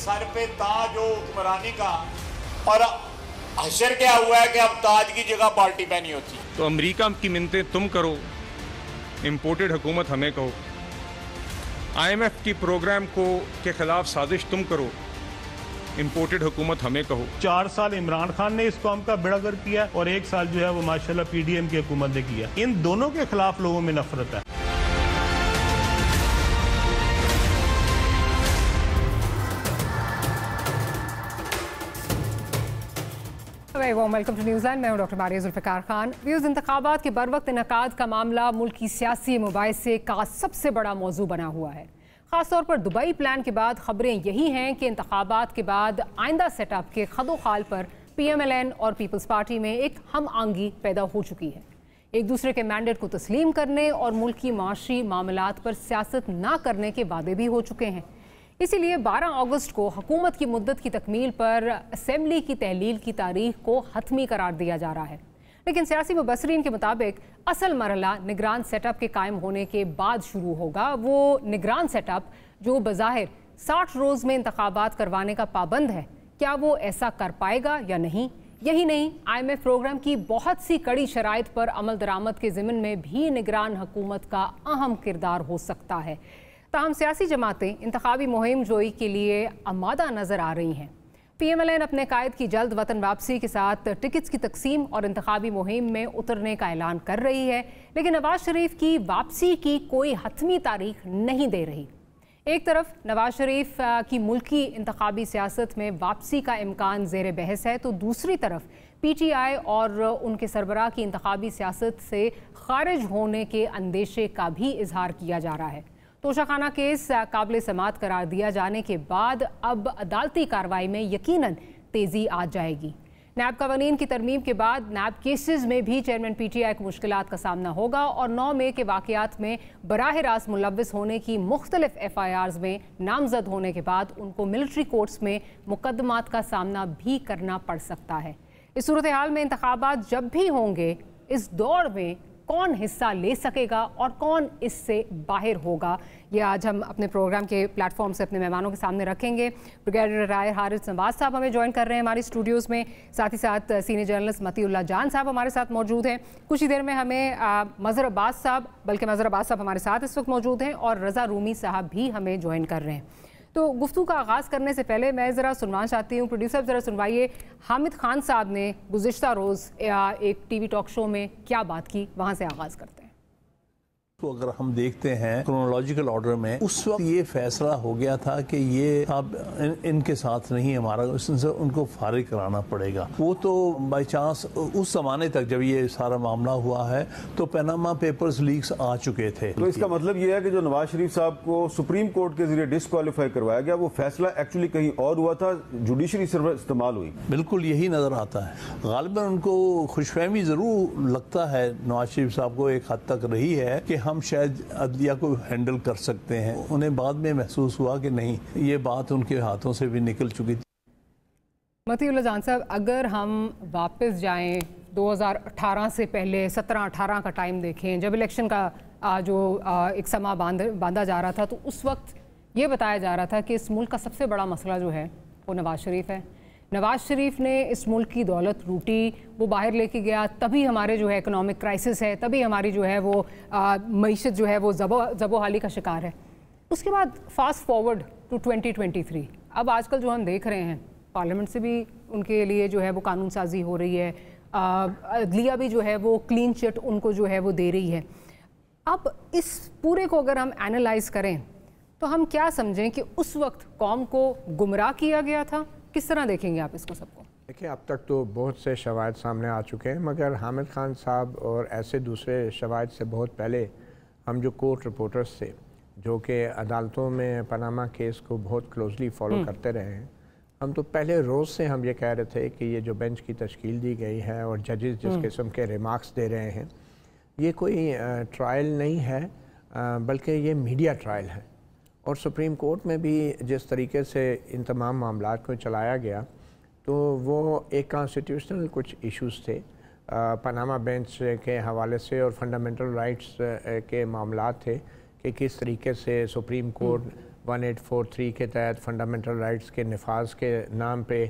Sir पे ताज हो हुक्मरानी का, और हशर क्या हुआ है कि अब ताज की जगह पार्टी पहनी होती। तो अमेरिका की मिन्नतें तुम करो, इम्पोर्टेड हुकूमत हमें कहो। IMF की प्रोग्राम के खिलाफ साजिश तुम करो, इम्पोर्टेड हुकूमत हमें कहो। 4 साल इमरान खान ने इस कौम का बेड़ा गर्क किया और 1 साल जो है वो माशाल्लाह PDM की हुकूमत ने किया। इन दोनों के खिलाफ लोगों में नफरत है। Welcome to Newsland. मैं हूं doctor Maria Zulfiqar Khan. Views, इंतखाबात के बरवक्त इनकाद का मामला मुल्क की सियासी मुबाहिसे का सबसे बड़ा मौजू बना हुआ है। ख़ासतौर पर दुबई प्लान के बाद खबरें यही हैं कि इंतखाबात के बाद आइंदा सेटअप के खदोखाल पर PMLN और पीपल्स पार्टी में एक हम आंगी पैदा हो चुकी है। एक दूसरे के मैंडेट को तस्लीम करने और मुल्क की माशी मामलात पर सियासत ना करने के वादे भी हो चुके हैं। इसीलिए 12 अगस्त को हुकूमत की मुद्दत की तकमील पर असेंबली की तहलील की तारीख को हतमी करार दिया जा रहा है। लेकिन सियासी मुबसरीन के मुताबिक असल मरहला निगरान सेटअप के कायम होने के बाद शुरू होगा। वो निगरान सेटअप जो बज़ाहिर 60 रोज़ में इंतखाबात करवाने का पाबंद है, क्या वो ऐसा कर पाएगा या नहीं? यही नहीं, IMF प्रोग्राम की बहुत सी कड़ी शराइत पर अमल दरामद के ज़िमन में भी निगरान हुकूमत का अहम किरदार हो सकता है। ताहम सियासी जमातें इंतखाबी मुहिम जोई के लिए आमादा नज़र आ रही हैं। PMLN अपने कायद की जल्द वतन वापसी के साथ टिकट्स की तकसीम और इंतखाबी मुहिम में उतरने का ऐलान कर रही है, लेकिन नवाज शरीफ की वापसी की कोई हतमी तारीख नहीं दे रही। एक तरफ नवाज शरीफ की मुल्की इंतखाबी सियासत में वापसी का इम्कान ज़ेर बहस है, तो दूसरी तरफ PTI और उनके सरबराह की इंतखाबी सियासत से खारिज होने के अंदेशे का भी इजहार किया जा रहा है। तोशाखाना केस काबिल समात करार दिया जाने के बाद अब अदालती कार्रवाई में यकीनन तेज़ी आ जाएगी। नैब कवानीन की तरमीम के बाद नैब केसेस में भी चेयरमैन PTI को मुश्किलात का सामना होगा और 9 मई के वाक़यात में बराह रास्त मुलव्वस होने की मुख्तलिफ FIRs में नामजद होने के बाद उनको मिलिट्री कोर्ट्स में मुकदमात का सामना भी करना पड़ सकता है। इस सूरत हाल में इंतखाबात जब भी होंगे, इस दौड़ में कौन हिस्सा ले सकेगा और कौन इससे बाहर होगा, ये आज हम अपने प्रोग्राम के प्लेटफॉर्म से अपने मेहमानों के सामने रखेंगे। ब्रिगेडियर राय हारिस नवाज साहब हमें ज्वाइन कर रहे हैं हमारी स्टूडियोज़ में, साथ ही साथ सीनियर जर्नलिस्ट मतीउल्लाह जान साहब हमारे साथ मौजूद हैं। कुछ ही देर में हमें मज़हर अब्बास साहब, बल्कि मज़हर अब्बास साहब हमारे साथ इस वक्त मौजूद हैं और रज़ा रूमी साहब भी हमें ज्वाइन कर रहे हैं। तो गुफ्तगू का आगाज़ करने से पहले मैं ज़रा सुनवाना चाहती हूँ, प्रोड्यूसर ज़रा सुनवाइए, हामिद खान साहब ने गुज़िश्ता रोज़ एक TV टॉक शो में क्या बात की, वहाँ से आगाज़ करते हैं। तो अगर हम देखते हैं क्रोनोलॉजिकल ऑर्डर में, उस वक्त ये फैसला हो गया था कि ये अब इनके साथ नहीं हमारा, उससे उनको फारिग कराना पड़ेगा। वो तो बाई चांस उस जमाने तक जब ये सारा मामला हुआ है तो पनामा पेपर्स लीक्स आ चुके थे। तो इसका मतलब ये है कि जो नवाज शरीफ साहब को सुप्रीम कोर्ट के जरिए डिस्क्वालीफाई करवाया गया, वो फैसला एक्चुअली कहीं और हुआ था, जुडिशरी सर्विस इस्तेमाल हुई। बिल्कुल यही नजर आता है। गालिबन उनको खुशफहमी जरूर लगता है नवाज शरीफ साहब को एक हद तक रही है कि हम शायद अदलिया को हैंडल कर सकते हैं। उन्हें बाद में महसूस हुआ कि नहीं, ये बात उनके हाथों से भी निकल चुकी थी। मतीउल्लाह जान साहब, अगर हम वापस जाएं 2018 से पहले 17-18 का टाइम देखें, जब इलेक्शन का एक समा बांधा जा रहा था, तो उस वक्त ये बताया जा रहा था कि इस मुल्क का सबसे बड़ा मसला जो है वो नवाज शरीफ है। नवाज शरीफ ने इस मुल्क की दौलत लूटी, वो बाहर लेके गया, तभी हमारे जो है इकोनॉमिक क्राइसिस है, तभी हमारी जो है वो मईशत जो है वो ज़बोहाली का शिकार है। उसके बाद फास्ट फॉरवर्ड टू 2023, अब आजकल जो हम देख रहे हैं, पार्लियामेंट से भी उनके लिए जो है वो कानून साजी हो रही है, अदलिया भी जो है वो क्लीन चिट उनको जो है वो दे रही है। अब इस पूरे को अगर हम एनालाइज करें तो हम क्या समझें कि उस वक्त कौम को गुमराह किया गया था? किस तरह देखेंगे आप इसको सबको? देखिए, अब तक तो बहुत से शवाहिद सामने आ चुके हैं, मगर हामिद खान साहब और ऐसे दूसरे शवाहिद से बहुत पहले हम जो कोर्ट रिपोर्टर्स थे, जो कि अदालतों में पनामा केस को बहुत क्लोजली फॉलो करते रहे हैं, हम तो पहले रोज़ से हम ये कह रहे थे कि ये जो बेंच की तश्कील दी गई है और जजेस जिस किस्म के रिमार्क्स दे रहे हैं, ये कोई ट्रायल नहीं है, बल्कि ये मीडिया ट्रायल है। और सुप्रीम कोर्ट में भी जिस तरीके से इन तमाम मामलात को चलाया गया, तो वो एक कॉन्स्टिट्यूशनल कुछ इश्यूज़ थे, पनामा बेंच के हवाले से और फंडामेंटल राइट्स के मामलात थे कि किस तरीके से सुप्रीम कोर्ट 1843 के तहत फंडामेंटल राइट्स के नफाज के नाम पे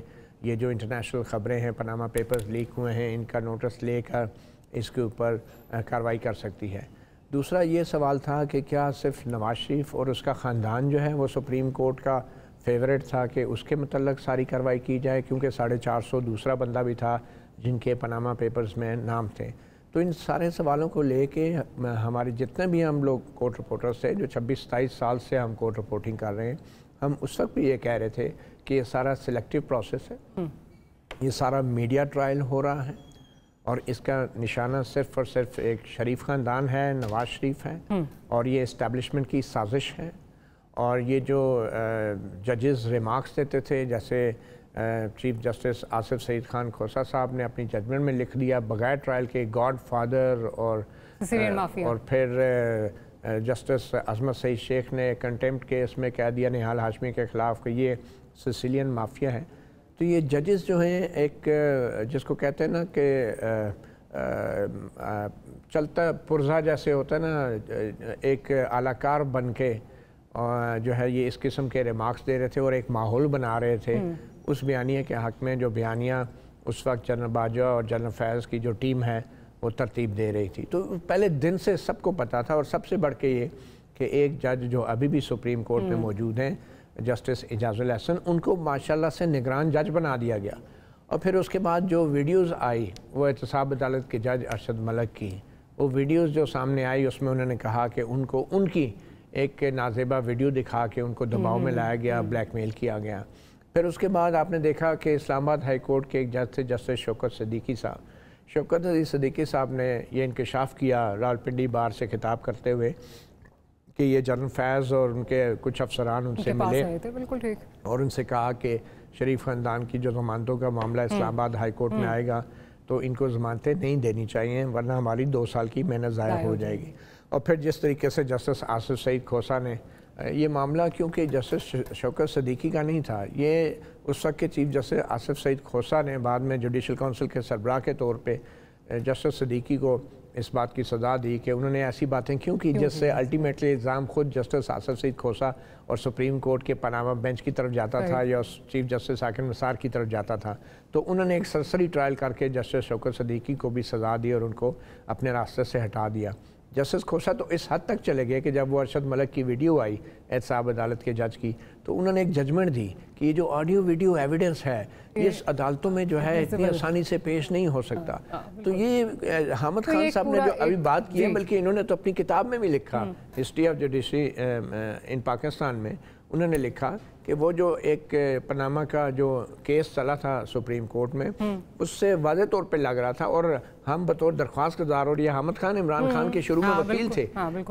ये जो इंटरनेशनल ख़बरें हैं, पनामा पेपर्स लीक हुए हैं, इनका नोटिस लेकर इसके ऊपर कार्रवाई कर सकती है। दूसरा ये सवाल था कि क्या सिर्फ नवाज शरीफ और उसका ख़ानदान जो है वो सुप्रीम कोर्ट का फेवरेट था कि उसके मतलब सारी कार्रवाई की जाए, क्योंकि 450 दूसरा बंदा भी था जिनके पनामा पेपर्स में नाम थे। तो इन सारे सवालों को लेके हमारे जितने भी हम लोग कोर्ट रिपोर्टर्स थे जो 26-27 साल से हम कोर्ट रिपोर्टिंग कर रहे हैं, हम उस वक्त भी ये कह रहे थे कि ये सारा सिलेक्टिव प्रोसेस है, ये सारा मीडिया ट्रायल हो रहा है और इसका निशाना सिर्फ और सिर्फ एक शरीफ ख़ानदान है, नवाज शरीफ है, और ये इस्टेब्लिशमेंट की साजिश है। और ये जो जजेस रिमार्क्स देते थे, जैसे चीफ जस्टिस आसिफ सईद खान खोसा साहब ने अपनी जजमेंट में लिख दिया बगैर ट्रायल के गॉड फादर, और फिर जस्टिस अजमत सईद शेख ने कंटेम्प्ट केस में कह दिया निहाल हाशमी के ख़िलाफ़ कि ये सिसिलियन माफिया है। तो ये जजेस जो हैं एक जिसको कहते हैं ना कि चलता पुर्जा जैसे होता है ना, एक आलाकार बन के जो है ये इस किस्म के रिमार्क्स दे रहे थे और एक माहौल बना रहे थे उस बयानिया के हक़ में, जो बयानिया उस वक्त जनरल बाजवा और जनरल फैज़ की जो टीम है वो तरतीब दे रही थी। तो पहले दिन से सबको पता था, और सबसे बढ़ के ये कि एक जज जो अभी भी सुप्रीम कोर्ट में मौजूद हैं, जस्टिस इजाज़ुल हसन, उनको माशाल्लाह से निगरान जज बना दिया गया। और फिर उसके बाद जो वीडियोज़ आई वो एहतसाब अदालत के जज अरशद मलिक की, वो वीडियोज़ जो सामने आई उसमें उन्होंने कहा कि उनको उनकी एक नाजेबा वीडियो दिखा के उनको दबाव में लाया गया, ब्लैकमेल किया गया। फिर उसके बाद आपने देखा कि इस्लामाबाद हाई कोर्ट के एक जज थे जस्टिस शौकत सिद्दीकी साहब, शौकत अली सिद्दीकी साहब ने ये इंकशाफ किया रावलपिंडी बार से खिताब करते हुए कि ये जनरल फैज़ और उनके कुछ अफसरान उनसे मिले बिल्कुल ठीक, और उनसे कहा कि शरीफ ख़ानदान की जो ज़मानतों का मामला इस्लामाबाद हाई कोर्ट में आएगा तो इनको ज़मानतें नहीं देनी चाहिए, वरना हमारी 2 साल की मेहनत ज़ाया हो जाएगी। और फिर जिस तरीके से जस्टिस आसिफ सईद खोसा ने ये मामला, क्योंकि जस्टिस शौकत सिद्दीकी का नहीं था, ये उस वक्त के चीफ जस्टिस आसिफ सईद खोसा ने बाद में जुडिशल काउंसिल के सरबराह के तौर पे जस्टिस सिद्दीकी को इस बात की सज़ा दी कि उन्होंने ऐसी बातें क्यों की जिससे अल्टीमेटली इल्ज़ाम खुद जस्टिस आसिफ सईद खोसा और सुप्रीम कोर्ट के पनामा बेंच की तरफ जाता था या चीफ जस्टिस हाकिम निसार की तरफ जाता था। तो उन्होंने एक सरसरी ट्रायल करके जस्टिस शौकत सिद्दीकी को भी सज़ा दी और उनको अपने रास्ते से हटा दिया। जस्टिस खोसा तो इस हद तक चले गए कि जब वो अरशद मलिक की वीडियो आई एहतसाब अदालत के जज की, तो उन्होंने एक जजमेंट दी कि ये जो ऑडियो वीडियो एविडेंस है ये अदालतों में जो है इतनी आसानी से पेश नहीं हो सकता। तो ये हामिद खान साहब ने जो अभी बात की है, बल्कि इन्होंने तो अपनी किताब में भी लिखा, हिस्ट्री ऑफ जुडिशरी इन पाकिस्तान में, उन्होंने लिखा कि वो जो एक पनामा का जो केस चला था सुप्रीम कोर्ट में, उससे वाज़े तौर पे लग रहा था, और हम बतौर दरख्वास्त गुजार, और ये हामिद खान इमरान खान के शुरू में वकील थे,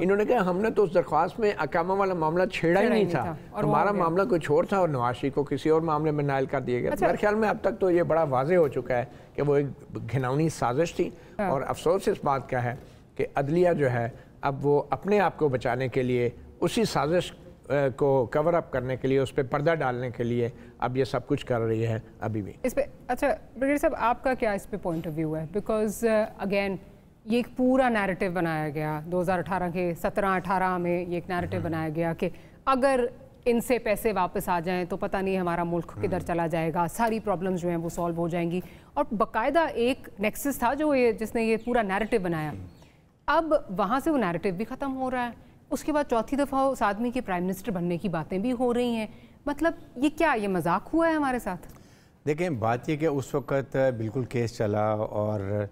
इन्होंने कहा हमने तो उस दरख्वास्त में अकामा वाला मामला छेड़ा ही नहीं था, हमारा मामला कुछ और था और नवाज शरीफ को किसी और मामले में नायल कर दिया गया। मेरे ख्याल में अब तक तो ये बड़ा वाज़े हो चुका है कि वो एक घिनौनी साजिश थी। और अफसोस इस बात का है कि अदलिया जो है अब वो अपने आप को बचाने के लिए उसी साजिश को कवर अप करने के लिए, उस पर पर्दा डालने के लिए अब ये सब कुछ कर रही है अभी भी इस पे। अच्छा ब्रिगेडियर साहब, आपका क्या इस पे पॉइंट ऑफ व्यू है? बिकॉज अगेन ये एक पूरा नैरेटिव बनाया गया 2018 के 17-18 में, ये एक नैरेटिव बनाया गया कि अगर इनसे पैसे वापस आ जाएं तो पता नहीं हमारा मुल्क किधर चला जाएगा, सारी प्रॉब्लम्स जो हैं वो सॉल्व हो जाएंगी, और बाकायदा एक नेक्सस था जो ये जिसने ये पूरा नैरेटिव बनाया। अब वहाँ से वो नैरेटिव भी ख़त्म हो रहा है, उसके बाद चौथी दफ़ा उस आदमी के प्राइम मिनिस्टर बनने की बातें भी हो रही हैं। मतलब ये क्या, ये मजाक हुआ है हमारे साथ? देखें, बात ये कि उस वक्त बिल्कुल केस चला और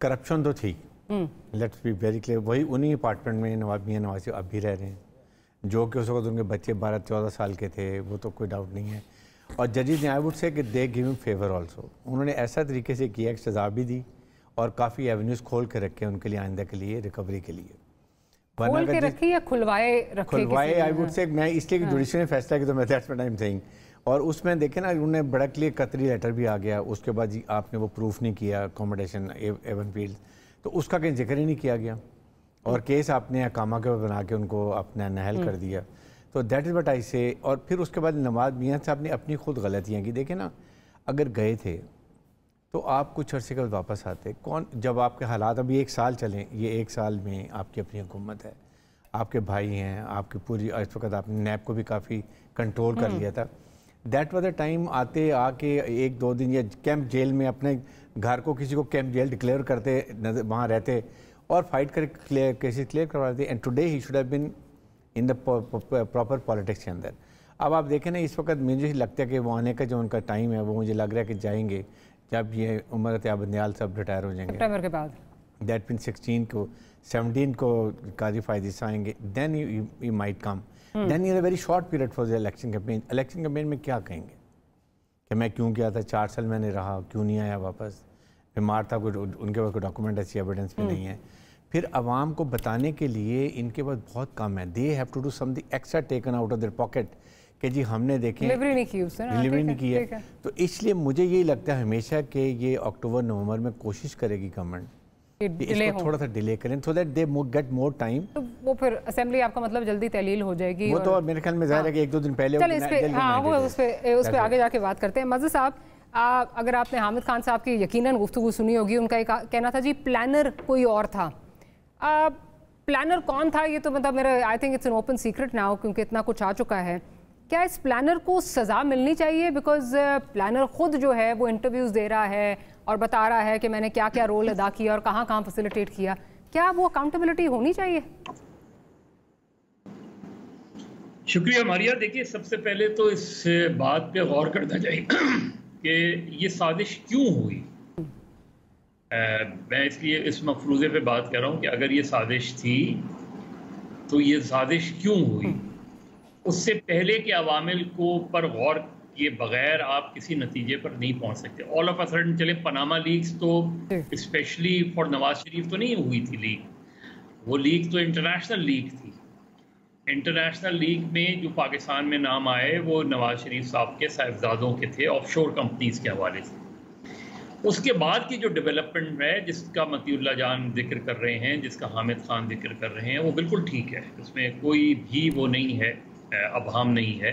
करप्शन तो थी, लेट्स बी वेरी क्लियर। वही उन्हीं अपार्टमेंट में नवाब मियां नवाज अब भी रह रहे हैं, जो कि उस वक्त उनके बच्चे 12-14 साल के थे, वो तो कोई डाउट नहीं है। और जजेस ने आई वुड से कि they give him favour also, उन्होंने ऐसा तरीके से किया कि सज़ा भी दी और काफ़ी एवेन्यूज़ खोल के रखे उनके लिए, आइंदा के लिए, रिकवरी के लिए। खोल के रखे या खुलवाए रखे? खुलवाए आई वुड से, मैं इसलिए कि जुडिशरी ने फैसला किया, तो मैं that's what I am saying. और उसमें देखें ना, उन्होंने बड़ा क्लियर कतरी लेटर भी आ गया, उसके बाद जी आपने वो प्रूफ नहीं किया अकोमोडेशन एवन फील्ड, तो उसका कहीं जिक्र ही नहीं किया गया, और केस आपने अकामा के बना के उनको अपना नहल कर दिया। तो दैट इज़ व्हाट आई से। और फिर उसके बाद नवाज मियां साहब ने अपनी खुद गलतियाँ की। देखें ना, अगर गए थे तो आप कुछ अरसे के बाद वापस आते, कौन, जब आपके हालात अभी 1 साल चलें, ये 1 साल में आपकी अपनी हुकूमत है, आपके भाई हैं, आपकी पूरी इस वक्त आपने नैब को भी काफ़ी कंट्रोल कर लिया था। दैट वाज द टाइम आते आके 1-2 दिन या कैंप जेल में अपने घर को किसी को कैंप जेल डिक्लेयर करते, वहाँ रहते और फाइट कर केसेस क्लियर करवाते। And today he should have been in the proper politics के अंदर। अब आप देखें ना, इस वक्त मुझे लगता है कि वो आने का जो उनका टाइम है वो मुझे लग रहा है कि जाएंगे जब ये उमर अतियाब बंदियाल सब रिटायर हो जाएंगे सितंबर के बाद। दैट मीन 17 को काजी फायदिस आएंगे, then you might come, then you very short period for the election campaign. Election campaign में क्या कहेंगे कि मैं क्यों गया था, 4 साल मैंने रहा, क्यों नहीं आया वापस, बीमार था, उनके पास कोई डॉक्यूमेंट ऐसी एविडेंस भी नहीं है। फिर अवाम को बताने के लिए इनके पास बहुत कम है। They have to do something extra taken out of their pocket कि जी हमने देखें डिलीवरी नहीं की उसने, डिलीवरी नहीं की है। तो इसलिए मुझे यही लगता है हमेशा कि ये अक्टूबर-नवंबर में कोशिश करेगी गवर्नमेंट इसको थोड़ा सा डिले करें so that they get more time. तो वो फिर असेंबली आपका मतलब जल्दी तहलील हो जाएगी। वो तो मेरे ख्याल में ज़ाहिर है कि 1-2 दिन पहले चलिए इस पे उस पे आगे जाके बात करते हैं। मज़हर साहब, अगर आपने हामिद खान साहब की यकीनन गुफ्तगू सुनी होगी, उनका एक कहना था जी प्लानर कोई और था। प्लानर कौन था ये तो मतलब मेरा I think it's an open secret now, क्योंकि इतना कुछ आ चुका है। क्या इस प्लानर को सज़ा मिलनी चाहिए? बिकॉज प्लानर खुद जो है वो इंटरव्यूज़ दे रहा है और बता रहा है कि मैंने क्या क्या रोल अदा किया और कहाँ कहाँ फैसिलिटेट किया। क्या वो अकाउंटेबिलिटी होनी चाहिए? शुक्रिया मारिया। देखिए, सबसे पहले तो इस बात पे गौर करना चाहिए कि ये साजिश क्यों हुई। मैं इसलिए इस मफरूज़े पे बात कर रहा हूँ कि अगर ये साजिश थी तो ये साजिश क्यों हुई। उससे पहले के अवामिल को पर गौर किए बगैर आप किसी नतीजे पर नहीं पहुंच सकते। ऑल ऑफ अ सडन चले पनामा लीक्स तो स्पेशली फॉर नवाज शरीफ तो नहीं हुई थी लीक, वो लीक तो इंटरनेशनल लीक थी। इंटरनेशनल लीक में जो पाकिस्तान में नाम आए वो नवाज शरीफ साहब के साहिबजादों के थे ऑफशोर कंपनीज के हवाले से। उसके बाद की जो डेवलपमेंट है जिसका मतीउल्लाह जान जिक्र कर रहे हैं, जिसका हामिद खान जिक्र कर रहे हैं, वो बिल्कुल ठीक है, उसमें कोई भी वो नहीं है, अभाम नहीं है।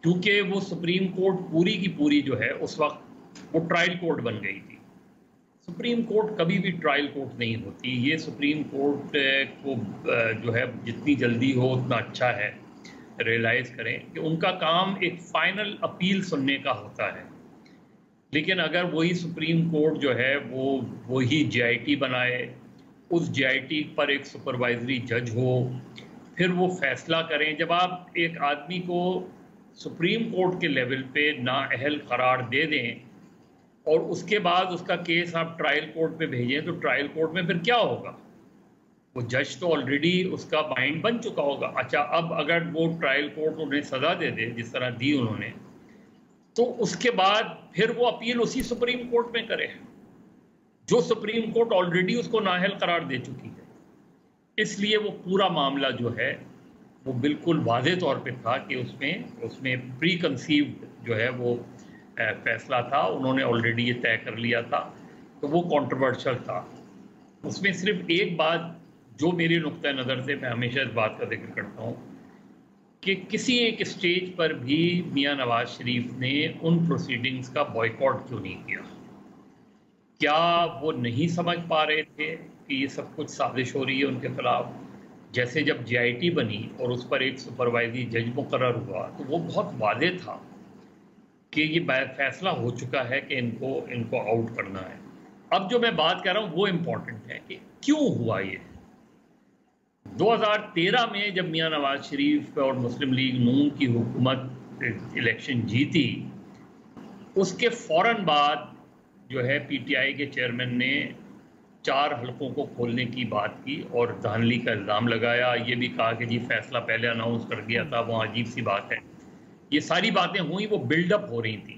क्योंकि वो सुप्रीम कोर्ट पूरी की पूरी जो है उस वक्त वो ट्रायल कोर्ट बन गई थी। सुप्रीम कोर्ट कभी भी ट्रायल कोर्ट नहीं होती। ये सुप्रीम कोर्ट को जो है जितनी जल्दी हो उतना अच्छा है। रियलाइज़ करें कि उनका काम एक फ़ाइनल अपील सुनने का होता है, लेकिन अगर वही सुप्रीम कोर्ट जो है वो वही JIT बनाए, उस JIT पर एक सुपरवाइजरी जज हो, फिर वो फैसला करें। जब आप एक आदमी को सुप्रीम कोर्ट के लेवल पे नाअहल करार दे दें और उसके बाद उसका केस आप ट्रायल कोर्ट पे भेजें, तो ट्रायल कोर्ट में फिर क्या होगा? वो जज तो ऑलरेडी उसका माइंड बन चुका होगा। अच्छा, अब अगर वो ट्रायल कोर्ट उन्हें सज़ा दे दे जिस तरह दी उन्होंने, तो उसके बाद फिर वो अपील उसी सुप्रीम कोर्ट में करे जो सुप्रीम कोर्ट ऑलरेडी उसको नाअहल करार दे चुकी है। इसलिए वो पूरा मामला जो है वो बिल्कुल वाज़े तौर पे था कि उसमें प्री कंसीव्ड जो है वो फैसला था, उन्होंने ऑलरेडी ये तय कर लिया था, तो वो कंट्रोवर्शियल था। उसमें सिर्फ एक बात जो मेरे नुक्ता नज़र से, मैं हमेशा इस बात का जिक्र करता हूँ कि किसी एक स्टेज पर भी मियां नवाज शरीफ ने उन प्रोसीडिंग्स का बॉयकॉट क्यों नहीं किया? क्या वो नहीं समझ पा रहे थे कि ये सब कुछ साजिश हो रही है उनके खिलाफ? जैसे जब JIT बनी और उस पर एक सुपरवाइजरी जज मुकर्रर हुआ तो वो बहुत वाज़े था कि ये फैसला हो चुका है कि इनको आउट करना है। अब जो मैं बात कर रहा हूँ वो इम्पोर्टेंट है कि क्यों हुआ ये। 2013 में जब मियां नवाज शरीफ और मुस्लिम लीग नून की हुकूमत इलेक्शन जीती, उसके फ़ौरन बाद जो है PTI के चेयरमैन ने 4 हलकों को खोलने की बात की और धांधली का इल्ज़ाम लगाया। ये भी कहा कि जी फैसला पहले अनाउंस कर दिया था, वो अजीब सी बात है। ये सारी बातें हुई, वो बिल्डअप हो रही थी।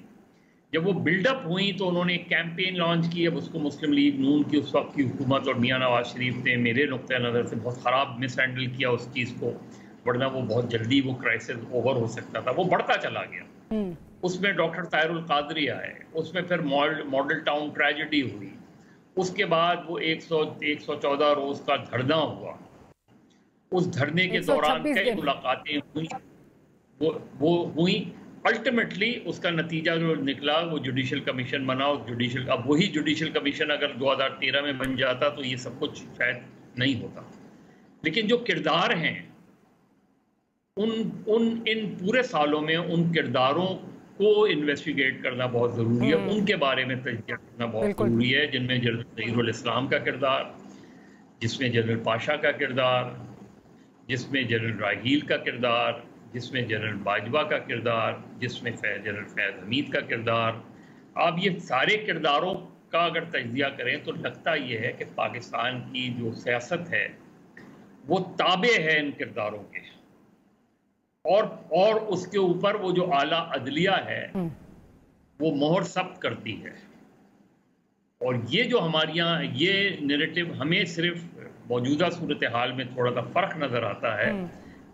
जब वो बिल्डअप हुई तो उन्होंने एक कैंपेन लॉन्च की। अब उसको मुस्लिम लीग नून की उस वक्त की हुकूमत और मियां नवाज शरीफ ने मेरे नुक्ता नज़र से बहुत ख़राब मिस हैंडल किया उस चीज़ को, वरना वो बहुत जल्दी वो क्राइसिस ओवर हो सकता था। वो बढ़ता चला गया। उसमें डॉक्टर ताहिरुल कादरी आए, उसमें फिर मॉडल टाउन ट्रेजेडी हुई, उसके बाद वो 114 रोज़ का धरना हुआ। उस धरने के दौरान कई मुलाकातें हुई, वो हुई। अल्टीमेटली उसका नतीजा जो निकला वो जुडिशल कमीशन बना। अब वही जुडिशल कमीशन अगर 2013 में बन जाता तो ये सब कुछ शायद नहीं होता। लेकिन जो किरदार हैं इन पूरे सालों में उन किरदारों को इन्वेस्टिगेट करना बहुत ज़रूरी है, उनके बारे में तजज़िया करना बहुत ज़रूरी है, जिनमें जनरल ज़हीरुल इस्लाम का किरदार, जिसमें जनरल पाशा का किरदार, जिसमें जनरल राहील का किरदार, जिसमें जनरल बाजवा का किरदार, जिसमें जनरल फैज़ हमीद का किरदार। आप ये सारे किरदारों का अगर तजज़िया करें तो लगता ये है कि पाकिस्तान की जो सियासत है वो ताबे है इन किरदारों के, और उसके ऊपर वो जो आला अदलिया है वो मोहर सब्त करती है। और ये जो हमारे यहाँ ये नैरेटिव हमें सिर्फ मौजूदा सूरत हाल में थोड़ा सा फ़र्क नज़र आता है,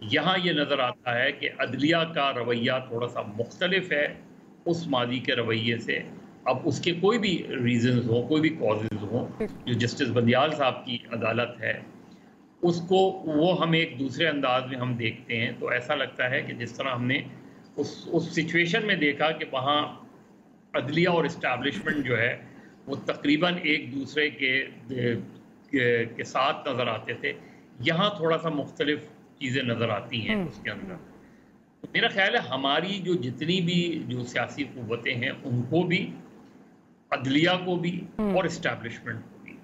यहाँ ये नज़र आता है कि अदलिया का रवैया थोड़ा सा मुख्तलिफ है उस मादी के रवैये से। अब उसके कोई भी रीज़न्स हों, कोई भी कॉजेज़ हों, जो जस्टिस बंदियाल साहब की अदालत है उसको वो हम एक दूसरे अंदाज में हम देखते हैं, तो ऐसा लगता है कि जिस तरह हमने उस सिचुएशन में देखा कि वहाँ अदलिया और इस्टेब्लिशमेंट जो है वो तकरीबन एक दूसरे के साथ नज़र आते थे, यहाँ थोड़ा सा मुख्तलिफ चीज़ें नज़र आती हैं उसके अंदर। तो मेरा ख्याल है हमारी जो जितनी भी जो सियासी क़ुव्वतें हैं उनको भी, अदलिया को भी और इस्टेब्लिशमेंट को भी,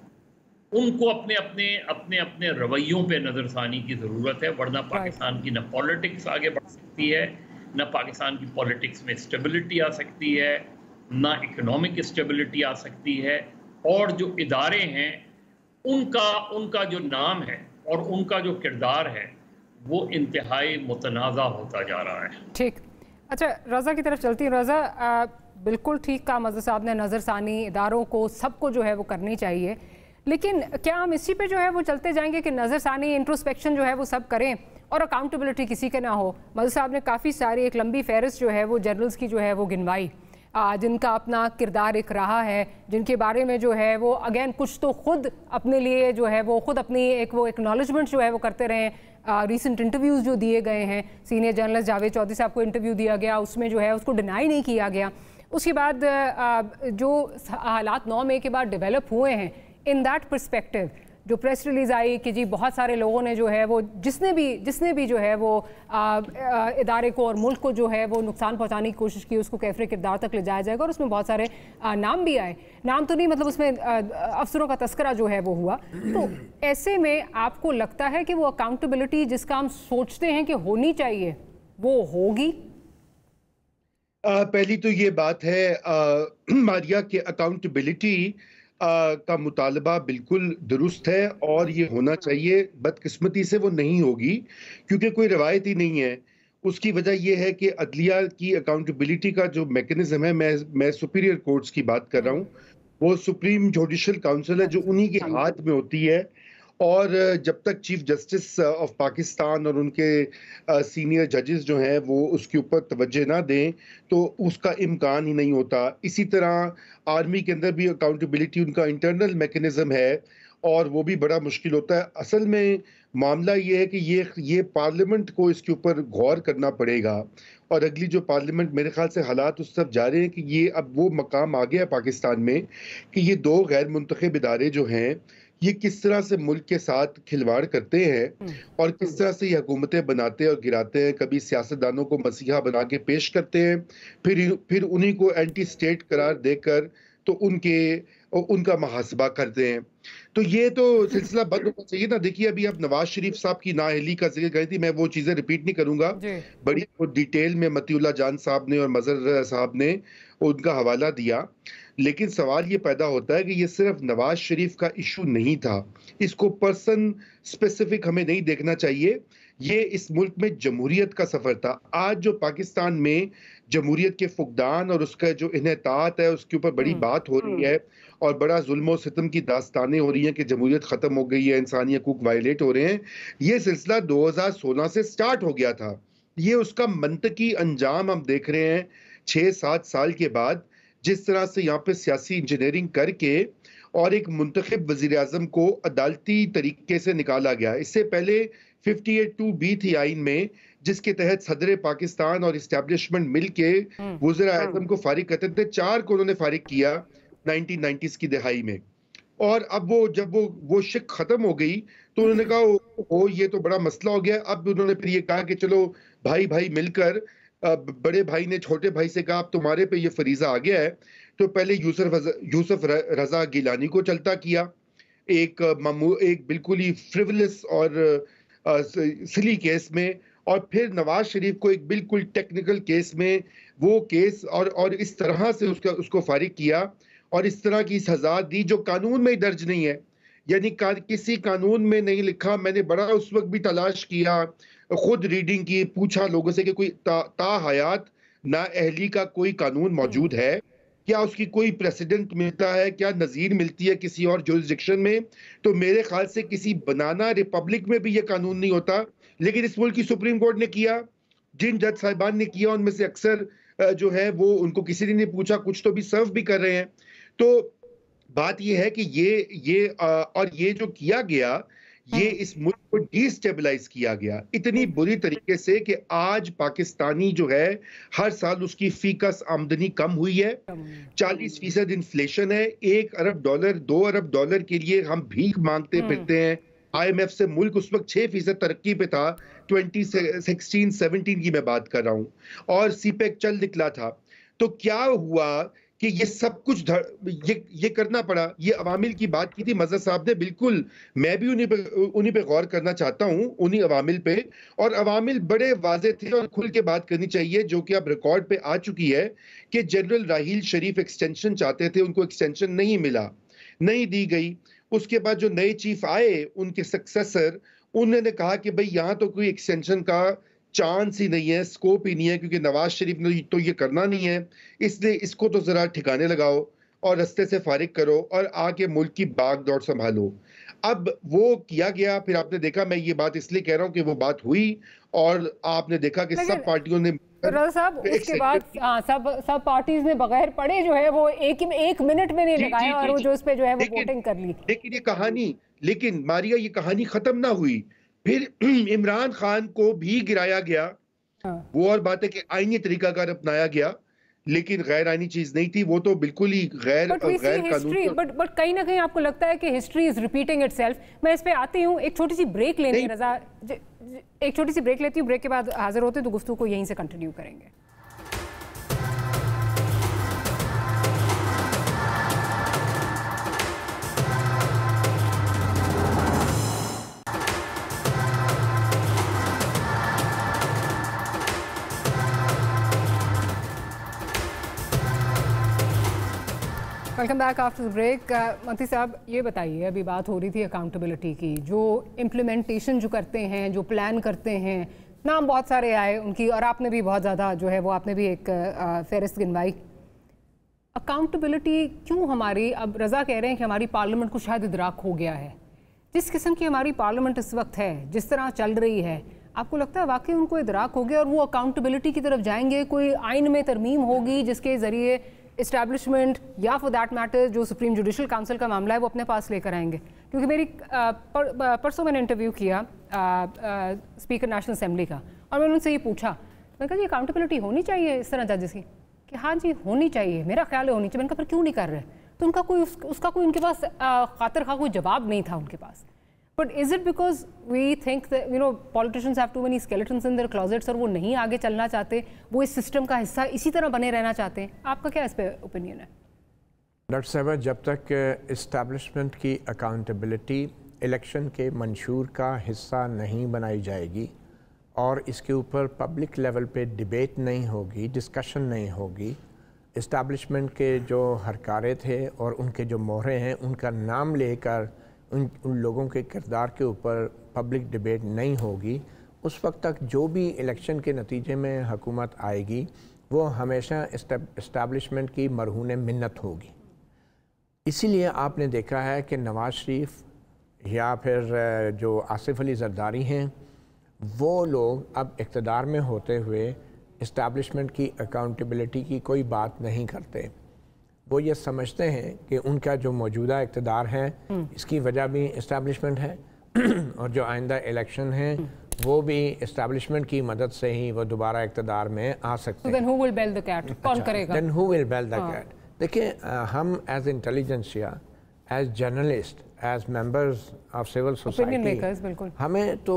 उनको अपने अपने अपने अपने रवैयों पे नज़रसानी की ज़रूरत है, वरना पाकिस्तान की न पॉलिटिक्स आगे बढ़ सकती है, न पाकिस्तान की पॉलिटिक्स में स्टेबिलिटी आ सकती है, ना इकोनॉमिक स्टेबिलिटी आ सकती है, और जो इदारे हैं उनका जो नाम है और उनका जो किरदार है वो इंतहाई मुतनाज़ा होता जा रहा है। ठीक, अच्छा रज़ा की तरफ चलती है। रज़ा, बिल्कुल ठीक कहा मज़हर साहब ने, नज़रसानी इदारों को सबको जो है वो करनी चाहिए, लेकिन क्या हम इसी पे जो है वो चलते जाएंगे कि नज़रसानी इंट्रोस्पेक्शन जो है वो सब करें और अकाउंटेबिलिटी किसी के ना हो? मज़हर साहब ने काफ़ी सारी एक लंबी फहरिस्त जो है वो जनरल्स की जो है वो गिनवाई, जिनका अपना किरदार एक रहा है, जिनके बारे में जो है वो अगेन कुछ तो खुद अपने लिए जो है वो खुद अपनी एक वो एक्नॉलेजमेंट जो है वो करते रहे। रीसेंट इंटरव्यूज़ जो दिए गए हैं, सीनियर जर्नलिस्ट जावेद चौधरी साहब को इंटरव्यू दिया गया, उसमें जो है उसको डिनाई नहीं किया गया। उसके बाद जो हालात 9 मई के बाद डेवलप हुए हैं, इन दैट पर्सपेक्टिव जो प्रेस रिलीज़ आई कि जी बहुत सारे लोगों ने जो है वो जिसने भी जो है वो इदारे को और मुल्क को जो है वो नुकसान पहुंचाने की कोशिश की, उसको कैफरे किरदार तक ले जाया जाएगा, और उसमें बहुत सारे नाम भी आए, नाम तो नहीं मतलब उसमें अफसरों का तस्करा जो है वो हुआ। तो ऐसे में आपको लगता है कि वो अकाउंटेबिलिटी जिसका हम सोचते हैं कि होनी चाहिए वो होगी? पहली तो ये बात है मारिया कि अकाउंटेबिलिटी का मुतालबा बिल्कुल दुरुस्त है और ये होना चाहिए। बदकिस्मती से वो नहीं होगी क्योंकि कोई रवायत ही नहीं है। उसकी वजह यह है कि अदलिया की अकाउंटेबिलिटी का जो मैकेनिज्म है, मैं सुपीरियर कोर्ट्स की बात कर रहा हूँ, वो सुप्रीम जुडिशल काउंसिल है जो उन्हीं के हाथ में होती है, और जब तक चीफ जस्टिस ऑफ पाकिस्तान और उनके सीनियर जजेस जो हैं वो उसके ऊपर तवज्जो ना दें तो उसका इम्कान ही नहीं होता। इसी तरह आर्मी के अंदर भी अकाउंटेबिलिटी उनका इंटरनल मैकेनिज्म है और वो भी बड़ा मुश्किल होता है। असल में मामला ये है कि ये पार्लियामेंट को इसके ऊपर गौर करना पड़ेगा, और अगली जो पार्लियामेंट, मेरे ख्याल से हालात उस तरफ जा रहे हैं कि ये अब वो मकाम आ गया पाकिस्तान में कि ये दो गैर मुंतखब इदारे जो हैं ये किस तरह से मुल्क के साथ खिलवाड़ करते हैं और किस तरह से ये हुकूमतें बनाते और गिराते हैं। कभी सियासतदानों को मसीहा बना के पेश करते हैं, फिर उन्हीं को एंटी स्टेट करार देकर तो उनका मुहासबा करते हैं। तो ये तो सिलसिला बंद होना चाहिए ना। देखिए अभी आप नवाज शरीफ साहब की नाअहली का जिक्र करी थी, मैं वो चीज़ें रिपीट नहीं करूंगा, बड़ी डिटेल में मतीउल्लाह जान साहब ने और मजहर साहब ने उनका हवाला दिया। लेकिन सवाल ये पैदा होता है कि ये सिर्फ नवाज शरीफ का इशू नहीं था, इसको पर्सन स्पेसिफिक हमें नहीं देखना चाहिए। ये इस मुल्क में जमहूरियत का सफर था। आज जो पाकिस्तान में जमहूरियत के फुकदान और उसका जो इन्हतात है उसके ऊपर बड़ी बात हो रही है और बड़ा जुल्म सितम की दास्तानें हो रही हैं कि जमहूरियत ख़त्म हो गई है, इंसानी हकूक वायलेट हो रहे हैं। ये सिलसिला 2016 से स्टार्ट हो गया था। ये उसका मंतकी अंजाम हम देख रहे हैं 6-7 साल के बाद, जिस तरह से यहाँ पे सियासी इंजीनियरिंग करके और एक मुंतखब वज़ीर आज़म को अदालती तरीके से निकाला गया। इससे पहले 58(2)B थी आइन में, जिसके तहत सदर पाकिस्तान और इस्टेब्लिशमेंट मिलके वज़ीर आज़म को फारिग करते थे। 4 को उन्होंने फारिग किया 1990s की दहाई में, और अब वो जब वो शिक खत्म हो गई तो उन्होंने कहा ओ ये तो बड़ा मसला हो गया। अब उन्होंने फिर ये कहा कि चलो भाई भाई मिलकर, बड़े भाई ने छोटे भाई से कहा अब तुम्हारे पे ये फरीजा आ गया है, तो पहले यूसुफ रजा गिलानी को चलता किया, एक बिल्कुल ही फ्रिवलस और सिली केस में, और फिर नवाज शरीफ को एक बिल्कुल टेक्निकल केस में वो केस और इस तरह से उसको फारिग किया और इस तरह की सजा दी जो कानून में ही दर्ज नहीं है, यानी किसी कानून में नहीं लिखा। मैंने बड़ा उस वक्त भी तलाश किया, खुद रीडिंग की, पूछा लोगों से कि कोई ताहयात नाअहली का कोई कानून मौजूद है क्या, उसकी कोई प्रेसिडेंट मिलता है क्या, नज़ीर मिलती है किसी और जुरिस्डिक्शन में? तो मेरे ख्याल से किसी बनाना रिपब्लिक में भी ये कानून नहीं होता, लेकिन इस मुल्क की सुप्रीम कोर्ट ने किया। जिन जज साहिबान ने किया उनमें से अक्सर जो है वो उनको किसी ने नहीं पूछा, कुछ तो भी सर्व भी कर रहे हैं। तो बात ये है कि ये जो किया गया, ये इस मुल्क को डिस्टेबलाइज किया गया इतनी बुरी तरीके से कि आज पाकिस्तानी जो है हर साल उसकी फीकस आमदनी कम हुई है, 40% इन्फ्लेशन है, $1 अरब $2 अरब के लिए हम भीख मांगते फिरते हैं। IMF से मुल्क उस वक्त 6% तरक्की पे था, 2016-17 की मैं बात कर रहा हूं, और सीपेक चल निकला था। तो क्या हुआ कि ये सब कुछ ये करना पड़ा। ये अवामिल की बात की थी मज़हर साहब ने, बिल्कुल मैं भी उन्हीं पे गौर करना चाहता हूं, उन्हीं अवामिल पे, और अवामिल बड़े वाजे थे और खुल के बात करनी चाहिए, जो कि अब रिकॉर्ड पे आ चुकी है कि जनरल राहील शरीफ एक्सटेंशन चाहते थे, उनको एक्सटेंशन नहीं मिला, नहीं दी गई। उसके बाद जो नए चीफ आए, उनके सक्सेसर, उन्होंने कहा कि भाई यहाँ तो कोई एक्सटेंशन का चांस ही नहीं है, स्कोप ही नहीं है, क्योंकि नवाज शरीफ ने तो ये करना नहीं है, इसलिए इसको तो जरा ठिकाने लगाओ और रस्ते से फारिग करो और आके मुल्क की बागडोर संभालो। अब वो किया गया। फिर आपने देखा, मैं ये बात इसलिए कह रहा हूँ कि वो बात हुई और आपने देखा कि सब पार्टियों ने साहब उसके बाद सब पार्टीज ने बगैर पढ़े जो है वो एक मिनट में नहीं लगाया और वो जो उस पे जो है वो वोटिंग कर ली। लेकिन मारिया ये कहानी खत्म ना हुई। फिर इमरान खान को भी गिराया गया। वो और बात है कि आईनी तरीकाकार अपनाया गया, लेकिन गैर आईनी चीज नहीं थी, वो तो बिल्कुल ही गैर कानूनी। बट कहीं ना कहीं आपको लगता है कि हिस्ट्री इज रिपीटिंग इटसेल्फ। मैं इस पे आती हूँ, एक छोटी सी ब्रेक लेनी है रजा, एक छोटी सी ब्रेक लेती हूँ, ब्रेक के बाद हाजिर होते तो गुफ्तगू को यहीं से कंटिन्यू करेंगे। Welcome back after break. मंत्री साहब ये बताइए, अभी बात हो रही थी अकाउंटेबिलिटी की, जो इम्प्लीमेंटेशन जो करते हैं, जो प्लान करते हैं, नाम बहुत सारे आए उनकी, और आपने भी बहुत ज़्यादा जो है वो आपने भी एक फहरिस्त गिनवाई। अकाउंटेबिलिटी क्यों हमारी, अब रज़ा कह रहे हैं कि हमारी पार्लियामेंट को शायद इदराक हो गया है, जिस किस्म की हमारी पार्लियामेंट इस वक्त है, जिस तरह चल रही है, आपको लगता है वाकई उनको इदराक हो गया और वो अकाउंटेबिलिटी की तरफ जाएंगे? कोई आइन में तरमीम होगी जिसके ज़रिए इस्टेब्लिशमेंट या फॉर दैट मैटर जो सुप्रीम जुडिशल काउंसिल का मामला है वो अपने पास लेकर आएंगे? क्योंकि मेरी परसों मैंने इंटरव्यू किया स्पीकर नेशनल असेंबली का, और मैंने उनसे ये पूछा, मैंने कहा जी अकाउंटेबिलिटी होनी चाहिए इस तरह जजेस की? कि हाँ जी होनी चाहिए, मेरा ख्याल है होनी चाहिए। मैंने कहा पर क्यों नहीं कर रहे? तो उनका कोई उसका कोई उनके पास खातिर खा कोई जवाब नहीं था उनके पास। But is it because we think politicians have too many skeletons in their closets, और वो नहीं आगे चलना चाहते, वो इस सिस्टम का हिस्सा इसी तरह बने रहना चाहते हैं? आपका क्या इस पर ओपिनियन है? डॉक्टर साहब, जब तक इस्टेब्लिशमेंट की अकाउंटेबिलिटी इलेक्शन के मंशूर का हिस्सा नहीं बनाई जाएगी और इसके ऊपर पब्लिक लेवल पे डिबेट नहीं होगी, डिस्कशन नहीं होगी, इस्टेब्लिशमेंट के जो हरकारे थे और उनके जो मोहरे हैं उनका नाम लेकर उन लोगों के किरदार के ऊपर पब्लिक डिबेट नहीं होगी, उस वक्त तक जो भी इलेक्शन के नतीजे में हुकूमत आएगी वो हमेशा इस्टेब्लिशमेंट की मरहून मिन्नत होगी। इसीलिए आपने देखा है कि नवाज शरीफ या फिर जो आसिफ अली जरदारी हैं, वो लोग अब इक़्तिदार में होते हुए इस्टेब्लिशमेंट की अकाउंटेबिलिटी की कोई बात नहीं करते। वो ये समझते हैं कि उनका जो मौजूदा इक़्तिदार है इसकी वजह भी इस्टेब्लिशमेंट है और जो आइंदा इलेक्शन है वो भी इस्टेब्लिशमेंट की मदद से ही वो दोबारा इक़्तिदार में आ सकते हैं। Then who will bail the cat? कौन करेगा? Then who will bail the cat? देखिए, हम as intelligentsia, as journalist, as members of civil society, हमें तो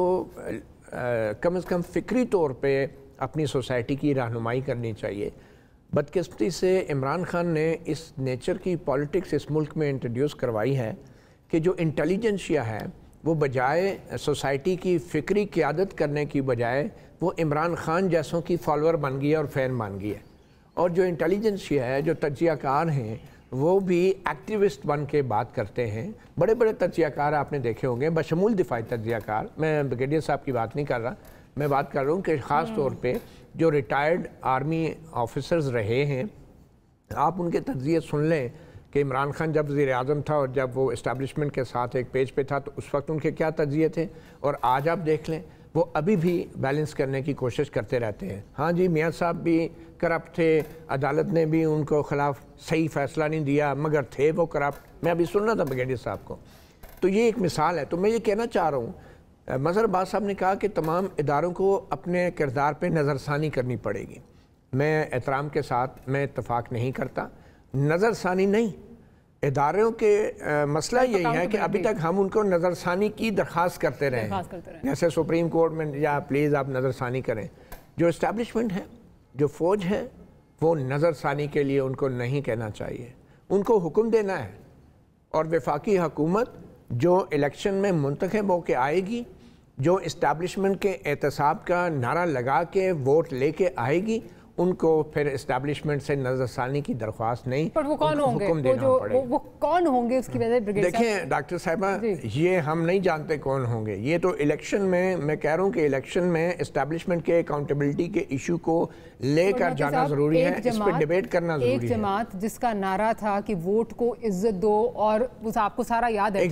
कम से कम फिक्री तौर पे अपनी सोसाइटी की रहनुमाई करनी चाहिए। बदकिस्मती से इमरान खान ने इस नेचर की पॉलिटिक्स इस मुल्क में इंट्रोड्यूस करवाई है कि जो इंटेलिजेंशिया है वो बजाय सोसाइटी की फिक्री क़यादत करने की बजाय वो इमरान खान जैसों की फॉलोअर बन गई है और फ़ैन बन गई है। और जो इंटेलिजेंशिया है, जो तज्ज़ियाकार हैं, वो भी एक्टिविस्ट बन के बात करते हैं। बड़े बड़े तज्ज़ियाकार आपने देखे होंगे, बशमूल दिफाई तज्ज़ियाकार, मैं ब्रिगेडियर साहब की बात नहीं कर रहा, मैं बात कर रहा हूँ कि ख़ास तौर पे जो रिटायर्ड आर्मी ऑफिसर्स रहे हैं, आप उनके तज्ज़िये सुन लें कि इमरान खान जब वज़ीर-ए-आज़म था और जब वो इस्टेब्लिशमेंट के साथ एक पेज पे था तो उस वक्त उनके क्या तज्ज़िये थे, और आज आप देख लें वो अभी भी बैलेंस करने की कोशिश करते रहते हैं। हाँ जी, मियाँ साहब भी करप्ट थे, अदालत ने भी उनको ख़िलाफ़ सही फ़ैसला नहीं दिया, मगर थे वो करप्ट। मैं अभी सुन रहा था ब्रिगेडियर साहब को, तो ये एक मिसाल है। तो मैं ये कहना चाह रहा हूँ, मज़हर अब्बास साहब ने कहा कि तमाम इदारों को अपने किरदार पे नज़रसानी करनी पड़ेगी। मैं एहतराम के साथ मैं इत्तफाक नहीं करता, नज़रसानी नहीं, इदारों के मसला यही है कि अभी तक हम उनको नज़रसानी की दरख्वास्त करते रहे हैं। जैसे सुप्रीम कोर्ट में, या प्लीज़ आप नज़रसानी करें। जो इस्टेब्लिशमेंट है, जो फ़ौज है, वो नज़रसानी के लिए उनको नहीं कहना चाहिए, उनको हुक्म देना है। और वफाकी हुकूमत जो इलेक्शन में मुंतखब होकर आएगी, जो इस्टेब्लिशमेंट के एहतसाब का नारा लगा के वोट लेके आएगी, उनको फिर इस्टेब्लिशमेंट से नजरसानी की दरख्वास्त नहीं, पर वो कौन होंगे, वो कौन होंगे उसकी वजह। देखें डॉक्टर साहिबा, ये हम नहीं जानते कौन होंगे। ये तो इलेक्शन में, मैं कह रहा हूँ कि इलेक्शन में इस्टेब्लिशमेंट के अकाउंटेबिलिटी के इशू को लेकर जाना जरूरी है, इस पर डिबेट करना जरूरी है। एक जमात जिसका नारा था कि वोट को इज्जत दो, और आपको सारा याद है,